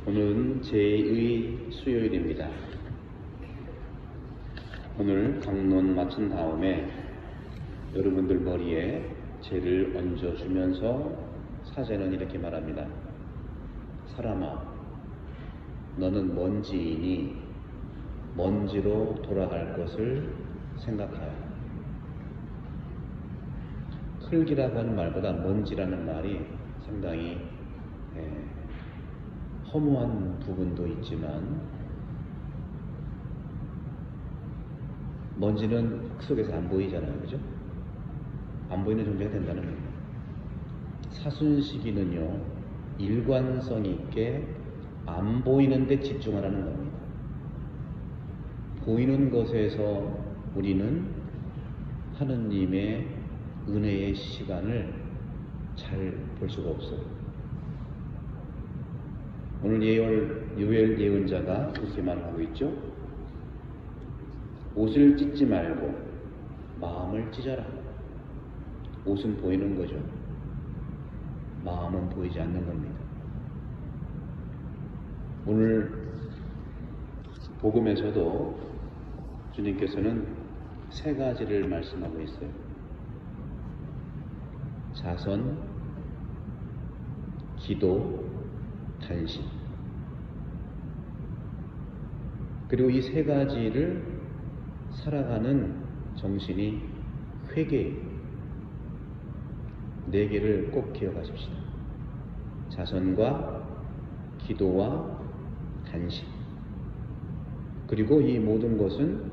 오늘은 제2 수요일입니다. 오늘 강론 마친 다음에 여러분들 머리에 재를 얹어주면서 사제는 이렇게 말합니다. 사람아, 너는 먼지이니 먼지로 돌아갈 것을 생각하여. 흙이라고 하는 말보다 먼지라는 말이 상당히 허무한 부분도 있지만, 먼지는 흙 속에서 안 보이잖아요, 그죠? 안 보이는 존재가 된다는 겁니다. 사순시기는요, 일관성 있게 안 보이는 데 집중하라는 겁니다. 보이는 것에서 우리는 하느님의 은혜의 시간을 잘 볼 수가 없어요. 오늘 요엘 예언자가 그렇게 말하고 있죠. 옷을 찢지 말고 마음을 찢어라. 옷은 보이는 거죠. 마음은 보이지 않는 겁니다. 오늘 복음에서도 주님께서는 세 가지를 말씀하고 있어요. 자선, 기도, 단식. 그리고 이 세 가지를 살아가는 정신이 회개. 네 개를 꼭 기억하십시다. 자선과 기도와 단식. 그리고 이 모든 것은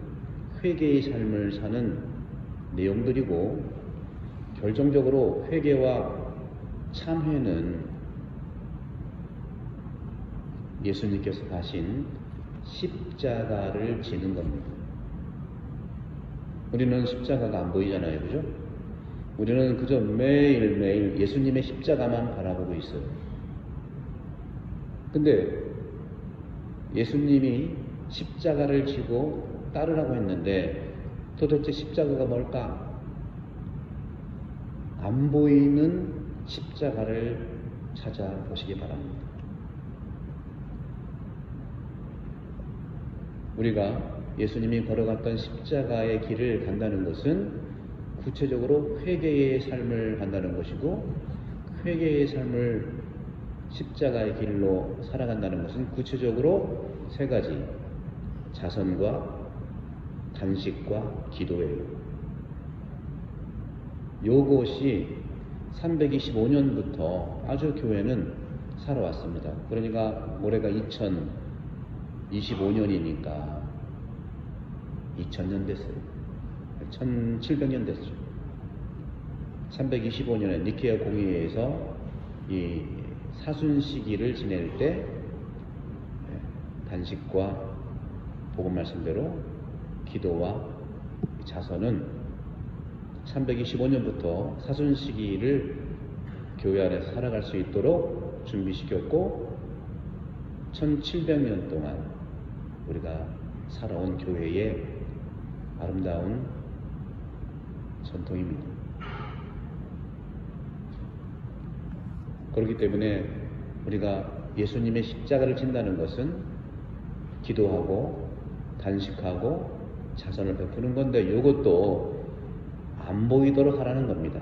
회개의 삶을 사는 내용들이고, 결정적으로 회개와 참회는 예수님께서 가신 십자가를 지는 겁니다. 우리는 십자가가 안 보이잖아요, 그죠? 우리는 그저 매일매일 예수님의 십자가만 바라보고 있어요. 근데 예수님이 십자가를 지고 따르라고 했는데 도대체 십자가가 뭘까? 안 보이는 십자가를 찾아보시기 바랍니다. 우리가 예수님이 걸어갔던 십자가의 길을 간다는 것은 구체적으로 회개의 삶을 간다는 것이고, 회개의 삶을 십자가의 길로 살아간다는 것은 구체적으로 세 가지, 자선과 단식과 기도예요. 요것이 325년부터 아주 교회는 살아왔습니다. 그러니까 올해가 2025년이니까 2000년 됐어요. 1700년 됐죠. 325년에 니케아 공의회에서 이 사순시기를 지낼 때 단식과 복음 말씀대로 기도와 자선은 325년부터 사순시기를 교회 안에서 살아갈 수 있도록 준비시켰고, 1700년 동안 우리가 살아온 교회의 아름다운 전통입니다. 그렇기 때문에 우리가 예수님의 십자가를 진다는 것은 기도하고 단식하고 자선을 베푸는 건데, 이것도 안 보이도록 하라는 겁니다.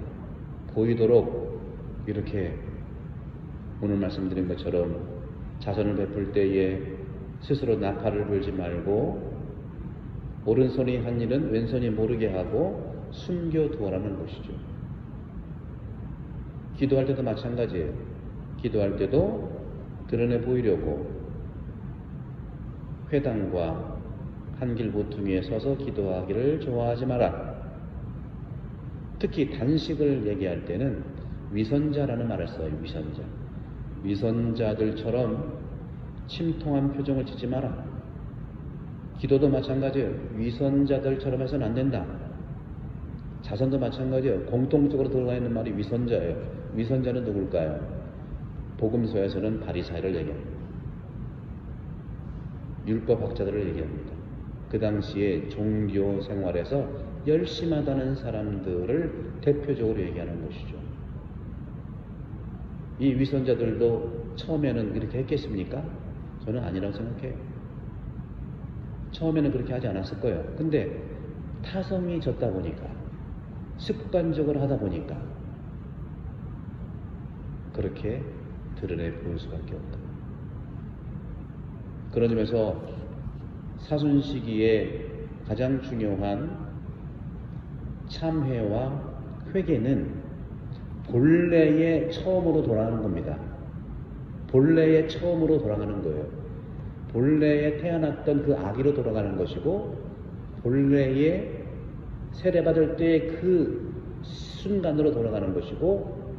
보이도록 이렇게 오늘 말씀드린 것처럼 자선을 베풀 때에 스스로 나팔을 불지 말고, 오른손이 한 일은 왼손이 모르게 하고 숨겨두어라는 것이죠. 기도할 때도 마찬가지예요. 기도할 때도 드러내 보이려고 회당과 한길 모퉁이에 서서 기도하기를 좋아하지 마라. 특히 단식을 얘기할 때는 위선자라는 말을 써요. 위선자. 위선자들처럼 침통한 표정을 짓지 마라. 기도도 마찬가지예요. 위선자들처럼 해서는 안 된다. 자선도 마찬가지예요. 공통적으로 들어가 있는 말이 위선자예요. 위선자는 누굴까요? 복음서에서는 바리사이를 얘기합니다. 율법학자들을 얘기합니다. 그 당시에 종교 생활에서 열심하다는 사람들을 대표적으로 얘기하는 것이죠. 이 위선자들도 처음에는 이렇게 했겠습니까? 저는 아니라고 생각해요. 처음에는 그렇게 하지 않았을 거예요. 근데 타성이 졌다 보니까, 습관적으로 하다 보니까 그렇게 드러내 보일 수밖에 없다. 그런 점에서 사순시기에 가장 중요한 참회와 회개는 본래의 처음으로 돌아가는 겁니다. 본래의 처음으로 돌아가는 거예요. 본래에 태어났던 그 아기로 돌아가는 것이고, 본래의 세례받을 때의 그 순간으로 돌아가는 것이고,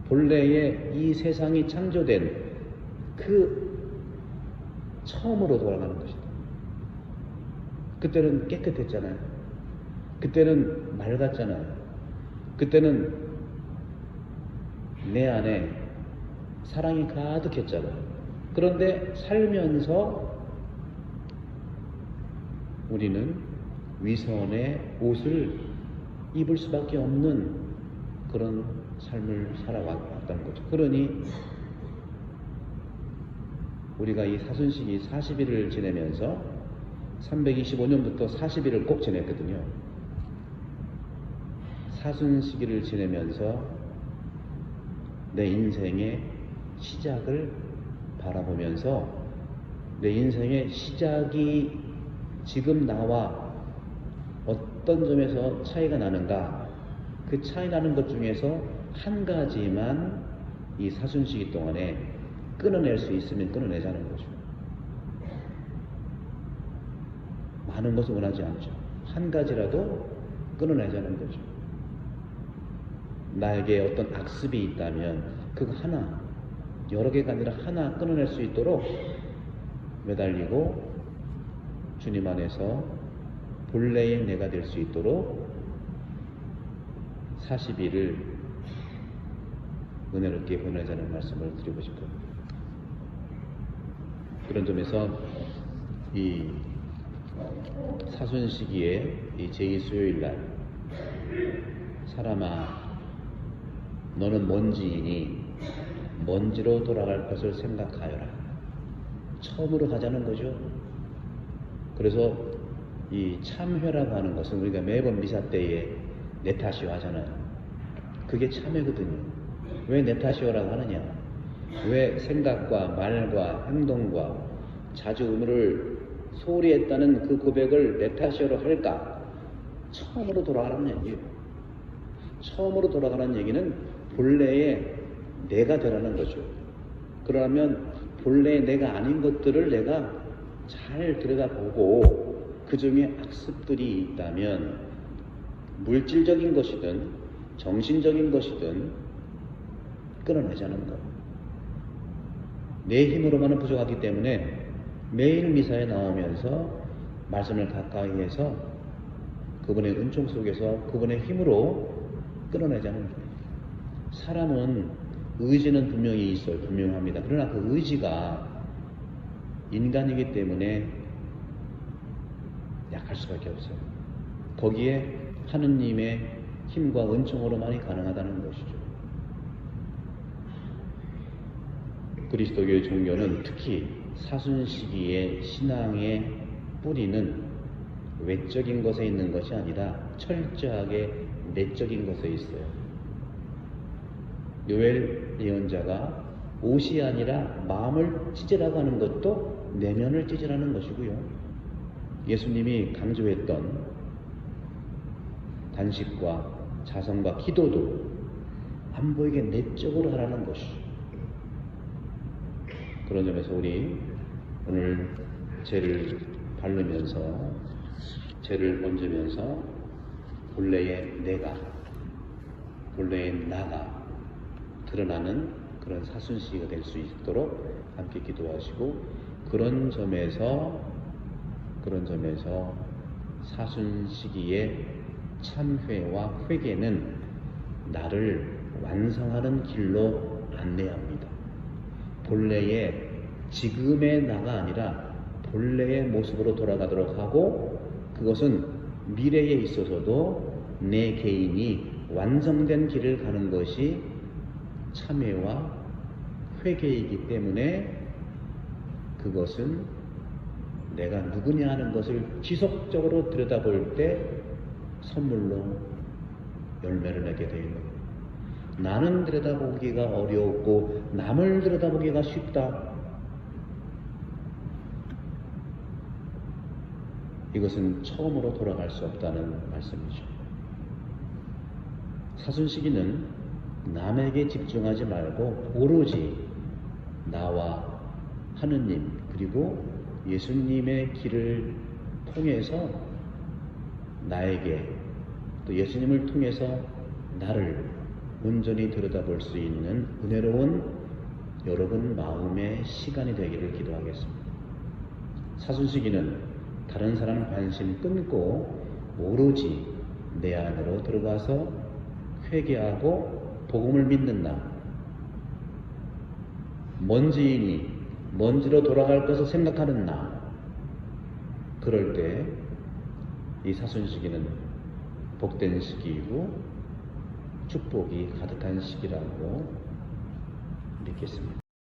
본래의 이 세상이 창조된 그 처음으로 돌아가는 것이다. 그때는 깨끗했잖아요. 그때는 맑았잖아요. 그때는 내 안에 사랑이 가득했잖아요. 그런데 살면서 우리는 위선의 옷을 입을 수밖에 없는 그런 삶을 살아왔다는 거죠. 그러니 우리가 이 사순시기 40일을 지내면서 325년부터 40일을 꼭 지냈거든요. 사순시기를 지내면서 내 인생의 시작을 바라보면서 내 인생의 시작이 지금 나와 어떤 점에서 차이가 나는가, 그 차이 나는 것 중에서 한 가지만 이 사순시기 동안에 끊어낼 수 있으면 끊어내자는 거죠. 많은 것을 원하지 않죠. 한 가지라도 끊어내자는 거죠. 나에게 어떤 악습이 있다면 그거 하나, 여러 개가 아니라 하나 끊어낼 수 있도록 매달리고 주님 안에서 본래의 내가 될 수 있도록 40일을 은혜롭게 보내자는 말씀을 드리고 싶어요. 그런 점에서 이 사순시기에 이 제2수요일날 사람아 너는 먼지이니 먼지로 돌아갈 것을 생각하여라. 처음으로 가자는 거죠. 그래서 이 참회라고 하는 것은 우리가 매번 미사 때에 내 탓이요 하잖아요. 그게 참회거든요. 왜 내 탓이요라고 하느냐? 왜 생각과 말과 행동과 자주 의무를 소홀히 했다는 그 고백을 내 탓이요로 할까? 처음으로 돌아가라는 얘기예요. 처음으로 돌아가라는 얘기는 본래의 내가 되라는 거죠. 그러면 본래의 내가 아닌 것들을 내가 잘 들여다보고 그 중에 악습들이 있다면 물질적인 것이든 정신적인 것이든 끊어내자는 것. 내 힘으로만은 부족하기 때문에 매일 미사에 나오면서 말씀을 가까이 해서 그분의 은총 속에서 그분의 힘으로 끊어내자는 거예요. 사람은 의지는 분명히 있어요. 분명합니다. 그러나 그 의지가 인간이기 때문에 약할 수밖에 없어요. 거기에 하느님의 힘과 은총으로만이 가능하다는 것이죠. 그리스도교의 종교는 특히 사순시기의 신앙의 뿌리는 외적인 것에 있는 것이 아니라 철저하게 내적인 것에 있어요. 요엘 예언자가 옷이 아니라 마음을 찢으라고 하는 것도 내면을 찢으라는 것이고요. 예수님이 강조했던 단식과 자성과 기도도 안 보이게 내적으로 하라는 것이죠. 그런 점에서 우리 오늘 죄를 바르면서 죄를 얹으면서 본래의 내가, 본래의 나가 드러나는 그런 사순시기가 될 수 있도록 함께 기도하시고, 그런 점에서 사순시기의 참회와 회개는 나를 완성하는 길로 안내합니다. 본래의 지금의 나가 아니라 본래의 모습으로 돌아가도록 하고, 그것은 미래에 있어서도 내 개인이 완성된 길을 가는 것이 참회와 회개이기 때문에 그것은 내가 누구냐 하는 것을 지속적으로 들여다볼 때 선물로 열매를 맺게 되는 겁니다. 나는 들여다보기가 어려웠고 남을 들여다보기가 쉽다. 이것은 처음으로 돌아갈 수 없다는 말씀이죠. 사순시기는 남에게 집중하지 말고 오로지 나와 하느님 그리고 예수님의 길을 통해서 나에게 또 예수님을 통해서 나를 온전히 들여다볼 수 있는 은혜로운 여러분 마음의 시간이 되기를 기도하겠습니다. 사순시기는 다른 사람 관심 끊고 오로지 내 안으로 들어가서 회개하고 복음을 믿는 나, 먼지이니 먼지로 돌아갈 것을 생각하는 나, 그럴 때 이 사순시기는 복된 시기이고 축복이 가득한 시기라고 믿겠습니다.